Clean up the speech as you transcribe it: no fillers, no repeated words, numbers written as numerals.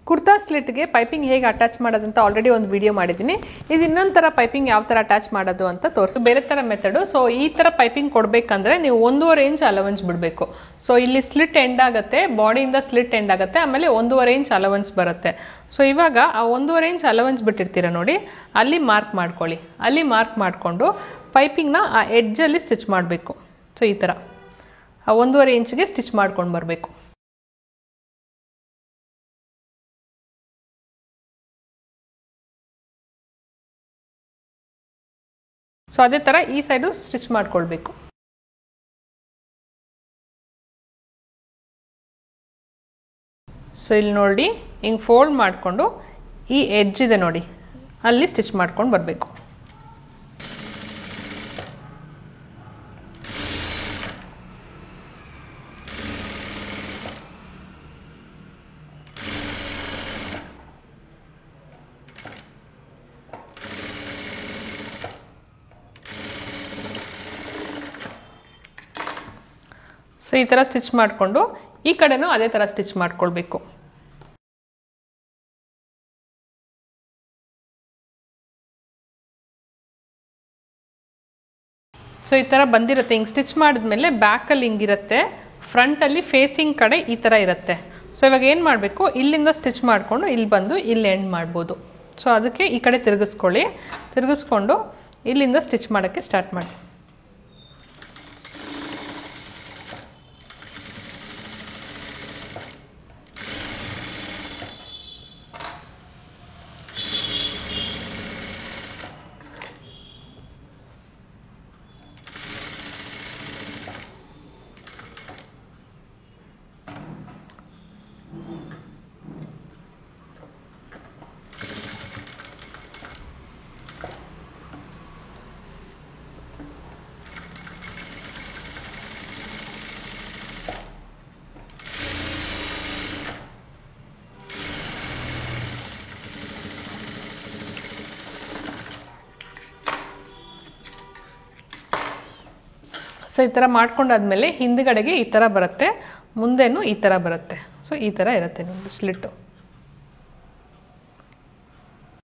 Kurta ಸ್ಲಿಟ್ಗೆ piping ಹೇಗೆ attach ಮಾಡೋದಂತ already ಒಂದು ವಿಡಿಯೋ ಮಾಡಿದ್ದೀನಿ. ಇದು ಇನ್ನೊಂದು ಥರ ಪೈಪಿಂಗ್ ಯಾವ ಥರ ಅಟ್ಯಾಚ್ ಮಾಡೋದು ಅಂತ ತೋರಿಸಿ ಬೇರೆ ಥರ ಮೆಥಡು. ಸೊ ಈ ಥರ ಪೈಪಿಂಗ್ ಕೊಡಬೇಕಂದ್ರೆ ನೀವು 1.5 ಇಂಚ್ ಅಲವೆನ್ಸ್ ಬಿಡಬೇಕು. ಸೊ ಇಲ್ಲಿ ಸ್ಲಿಟ್ ಎಂಡ್ ಆಗುತ್ತೆ, ಬಾಡಿಯಿಂದ ಸ್ಲಿಟ್ ಎಂಡ್ ಆಗುತ್ತೆ, ಆಮೇಲೆ 1.5 ಇಂಚ್ ಅಲವೆನ್ಸ್ ಬರುತ್ತೆ. ಸೊ ಇವಾಗ ಆ 1.5 ಇಂಚ್ ಅಲವೆನ್ಸ್ ಬಿಟ್ಟಿರ್ತೀರ ನೋಡಿ, ಅಲ್ಲಿ ಮಾರ್ಕ್ ಮಾಡ್ಕೊಳ್ಳಿ. ಅಲ್ಲಿ ಮಾರ್ಕ್ ಮಾಡಿಕೊಂಡು ಪೈಪಿಂಗ್ನ ಆ ಎಡ್ಜಲ್ಲಿ ಸ್ಟಿಚ್ ಮಾಡಬೇಕು. ಸೊ ಈ ಥರ ಆ 1.5 ಇಂಚ್ಗೆ ಸ್ಟಿಚ್ ಮಾಡ್ಕೊಂಡು ಬರಬೇಕು. ಸೊ ಅದೇ ಥರ ಈ ಸೈಡು ಸ್ಟಿಚ್ ಮಾಡ್ಕೊಳ್ಬೇಕು. ಸೊ ಇಲ್ಲಿ ನೋಡಿ ಹಿಂಗೆ ಫೋಲ್ಡ್ ಮಾಡಿಕೊಂಡು ಈ ಎಡ್ಜ್ ಇದೆ ನೋಡಿ, ಅಲ್ಲಿ ಸ್ಟಿಚ್ ಮಾಡ್ಕೊಂಡು ಬರಬೇಕು. ಸೊ ಈ ಥರ ಸ್ಟಿಚ್ ಮಾಡಿಕೊಂಡು ಈ ಕಡೆನೂ ಅದೇ ಥರ ಸ್ಟಿಚ್ ಮಾಡ್ಕೊಳ್ಬೇಕು. ಸೊ ಈ ಥರ ಬಂದಿರುತ್ತೆ. ಹಿಂಗೆ ಸ್ಟಿಚ್ ಮಾಡಿದ್ಮೇಲೆ ಬ್ಯಾಕಲ್ಲಿ ಹಿಂಗಿರುತ್ತೆ, ಫ್ರಂಟಲ್ಲಿ ಫೇಸಿಂಗ್ ಕಡೆ ಈ ಥರ ಇರುತ್ತೆ. ಸೊ ಇವಾಗ ಏನು ಮಾಡಬೇಕು, ಇಲ್ಲಿಂದ ಸ್ಟಿಚ್ ಮಾಡಿಕೊಂಡು ಇಲ್ಲಿ ಬಂದು ಇಲ್ಲಿ ಎಂಡ್ ಮಾಡ್ಬೋದು. ಸೊ ಅದಕ್ಕೆ ಈ ಕಡೆ ತಿರುಗಿಸ್ಕೊಳ್ಳಿ, ತಿರುಗಿಸ್ಕೊಂಡು ಇಲ್ಲಿಂದ ಸ್ಟಿಚ್ ಮಾಡೋಕ್ಕೆ ಸ್ಟಾರ್ಟ್ ಮಾಡಿ. ಸೊ ಈ ಥರ ಮಾಡ್ಕೊಂಡಾದ್ಮೇಲೆ ಹಿಂದ್ಗಡೆಗೆ ಈ ಥರ ಬರುತ್ತೆ, ಮುಂದೆನೂ ಈ ಥರ ಬರುತ್ತೆ. ಸೊ ಈ ಥರ ಇರುತ್ತೆ ನಿಮ್ಮದು ಸ್ಲಿಟ್ಟು.